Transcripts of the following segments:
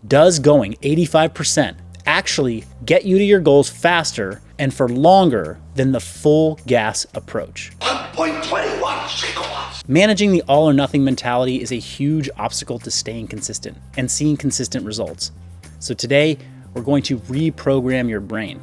Does going 85% actually get you to your goals faster and for longer than the full gas approach? 1.21 gigawatts. Managing the all or nothing mentality is a huge obstacle to staying consistent and seeing consistent results. So today, we're going to reprogram your brain.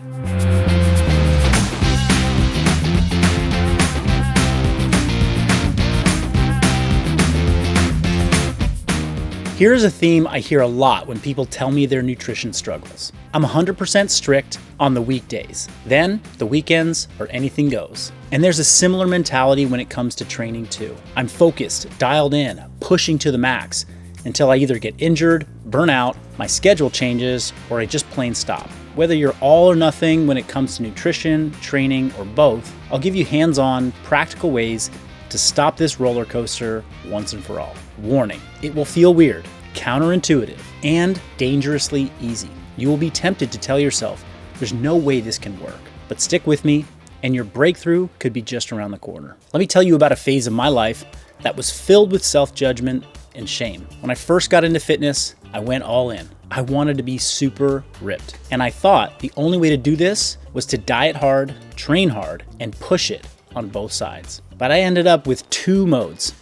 Here's a theme I hear a lot when people tell me their nutrition struggles. I'm 100% strict on the weekdays. Then, the weekends or anything goes. And there's a similar mentality when it comes to training too. I'm focused, dialed in, pushing to the max until I either get injured, burn out, my schedule changes, or I just plain stop. Whether you're all or nothing when it comes to nutrition, training, or both, I'll give you hands-on, practical ways to stop this roller coaster once and for all. Warning, it will feel weird, counterintuitive, and dangerously easy. You will be tempted to tell yourself, there's no way this can work. But stick with me, and your breakthrough could be just around the corner. Let me tell you about a phase of my life that was filled with self-judgment and shame. When I first got into fitness, I went all in. I wanted to be super ripped. And I thought the only way to do this was to diet hard, train hard, and push it on both sides. But I ended up with two modes,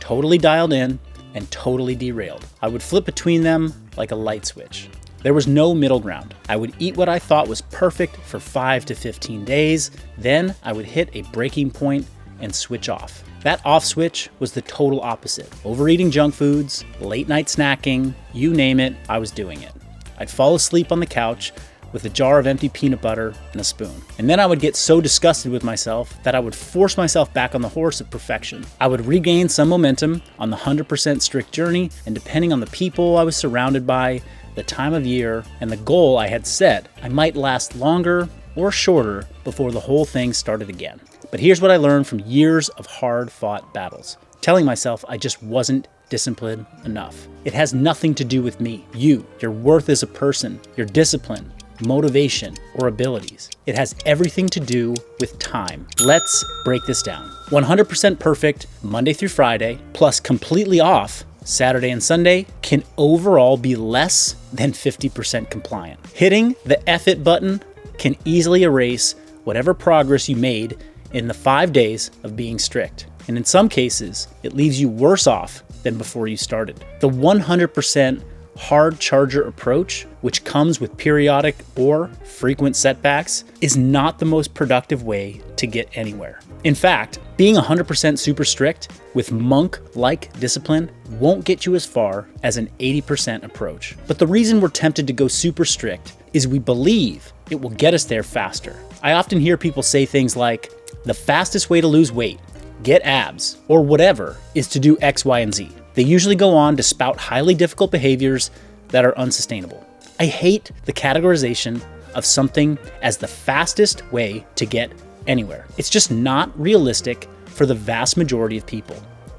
totally dialed in and totally derailed. I would flip between them like a light switch. There was no middle ground. I would eat what I thought was perfect for 5 to 15 days. Then I would hit a breaking point and switch off. That off switch was the total opposite. Overeating junk foods, late night snacking, you name it, I was doing it. I'd fall asleep on the couch with a jar of empty peanut butter and a spoon. And then I would get so disgusted with myself that I would force myself back on the horse of perfection. I would regain some momentum on the 100% strict journey, and depending on the people I was surrounded by, the time of year, and the goal I had set, I might last longer or shorter before the whole thing started again. But here's what I learned from years of hard-fought battles. Telling myself I just wasn't disciplined enough. It has nothing to do with me, you, your worth as a person, your discipline, motivation, or abilities. It has everything to do with time. Let's break this down. 100% perfect Monday through Friday, plus completely off Saturday and Sunday, can overall be less than 50% compliant. Hitting the F it button can easily erase whatever progress you made in the 5 days of being strict. And in some cases, it leaves you worse off than before you started. The 100% hard charger approach, which comes with periodic or frequent setbacks, is not the most productive way to get anywhere. In fact, being 100% super strict with monk-like discipline won't get you as far as an 80% approach. But the reason we're tempted to go super strict is we believe it will get us there faster. I often hear people say things like, the fastest way to lose weight, get abs, or whatever, is to do X, Y, and Z. They usually go on to spout highly difficult behaviors that are unsustainable. I hate the categorization of something as the fastest way to get anywhere. It's just not realistic for the vast majority of people.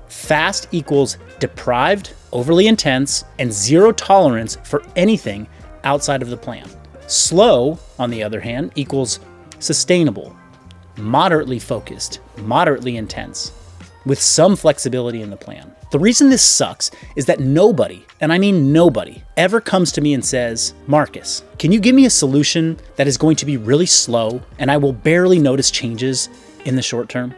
Fast equals deprived, overly intense, and zero tolerance for anything outside of the plan. Slow, on the other hand, equals sustainable, moderately focused, moderately intense, with some flexibility in the plan. The reason this sucks is that nobody, and I mean nobody, ever comes to me and says, Marcus, can you give me a solution that is going to be really slow and I will barely notice changes in the short term?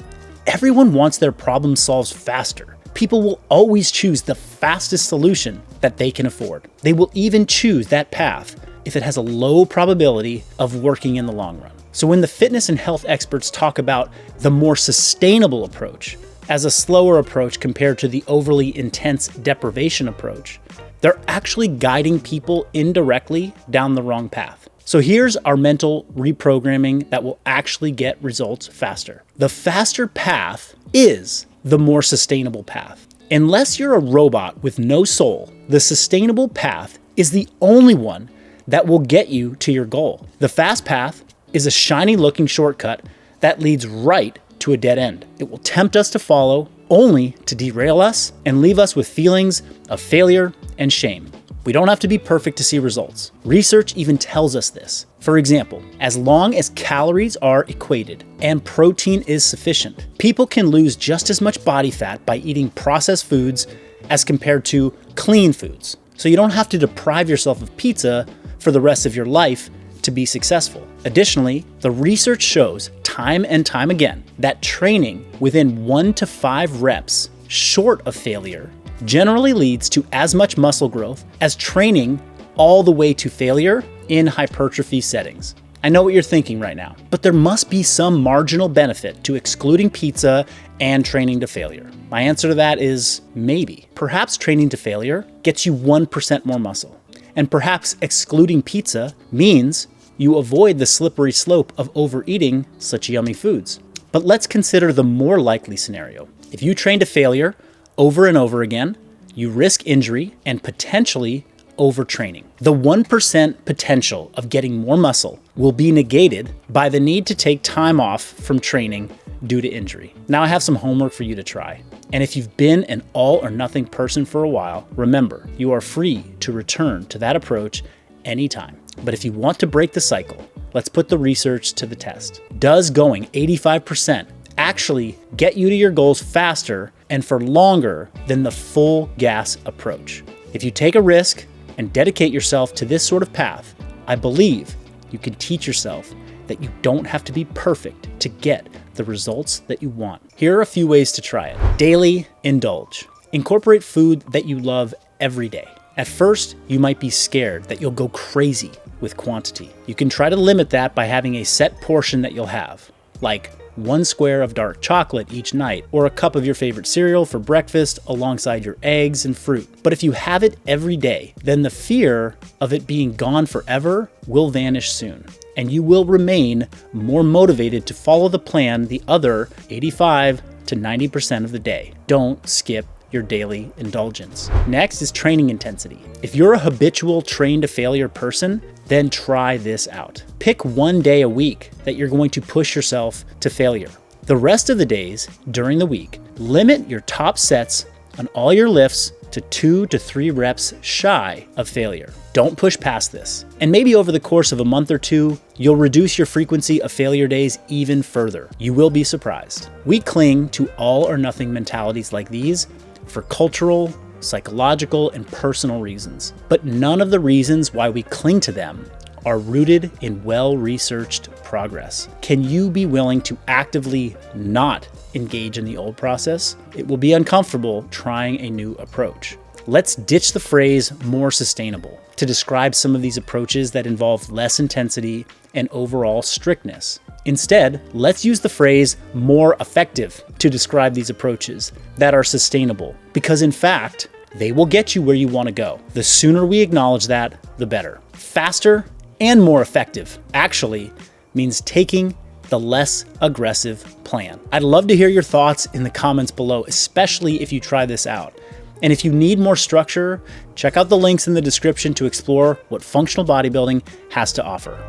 Everyone wants their problem solved faster. People will always choose the fastest solution that they can afford. They will even choose that path if it has a low probability of working in the long run. So when the fitness and health experts talk about the more sustainable approach as a slower approach compared to the overly intense deprivation approach, they're actually guiding people indirectly down the wrong path. So here's our mental reprogramming that will actually get results faster. The faster path is the more sustainable path. Unless you're a robot with no soul, the sustainable path is the only one that will get you to your goal. The fast path is a shiny looking shortcut that leads right to a dead end. It will tempt us to follow, only to derail us and leave us with feelings of failure and shame. We don't have to be perfect to see results. Research even tells us this. For example, as long as calories are equated and protein is sufficient, people can lose just as much body fat by eating processed foods as compared to clean foods. so you don't have to deprive yourself of pizza for the rest of your life to be successful. Additionally, the research shows time and time again that training within 1 to 5 reps short of failure generally leads to as much muscle growth as training all the way to failure in hypertrophy settings. I know what you're thinking right now, but there must be some marginal benefit to excluding pizza and training to failure. My answer to that is maybe. Perhaps training to failure gets you 1% more muscle, and perhaps excluding pizza means you avoid the slippery slope of overeating such yummy foods. But let's consider the more likely scenario. If you train to failure over and over again, you risk injury and potentially overtraining. The 1% potential of getting more muscle will be negated by the need to take time off from training due to injury. Now I have some homework for you to try. And if you've been an all or nothing person for a while, remember, you are free to return to that approach anytime. But if you want to break the cycle, let's put the research to the test. Does going 85% actually get you to your goals faster and for longer than the full gas approach? If you take a risk and dedicate yourself to this sort of path, I believe you can teach yourself that you don't have to be perfect to get the results that you want. Here are a few ways to try it. Daily indulge. Incorporate food that you love every day. At first, you might be scared that you'll go crazy with quantity. You can try to limit that by having a set portion that you'll have, like 1 square of dark chocolate each night, or a cup of your favorite cereal for breakfast alongside your eggs and fruit. But if you have it every day, then the fear of it being gone forever will vanish soon, and you will remain more motivated to follow the plan the other 85 to 90% of the day. Don't skip your daily indulgence. Next is training intensity. If you're a habitual train to failure person, then try this out. Pick 1 day a week that you're going to push yourself to failure. The rest of the days during the week, limit your top sets on all your lifts to 2 to 3 reps shy of failure. Don't push past this. And maybe over the course of a month or two, you'll reduce your frequency of failure days even further. You will be surprised. We cling to all or nothing mentalities like these for cultural, psychological, and personal reasons. But none of the reasons why we cling to them are rooted in well-researched progress. Can you be willing to actively not engage in the old process? It will be uncomfortable trying a new approach. Let's ditch the phrase more sustainable to describe some of these approaches that involve less intensity and overall strictness. Instead, let's use the phrase more effective to describe these approaches that are sustainable, because in fact, they will get you where you want to go. The sooner we acknowledge that, the better. Faster and more effective actually means taking the less aggressive plan. I'd love to hear your thoughts in the comments below, especially if you try this out. And if you need more structure, check out the links in the description to explore what functional bodybuilding has to offer.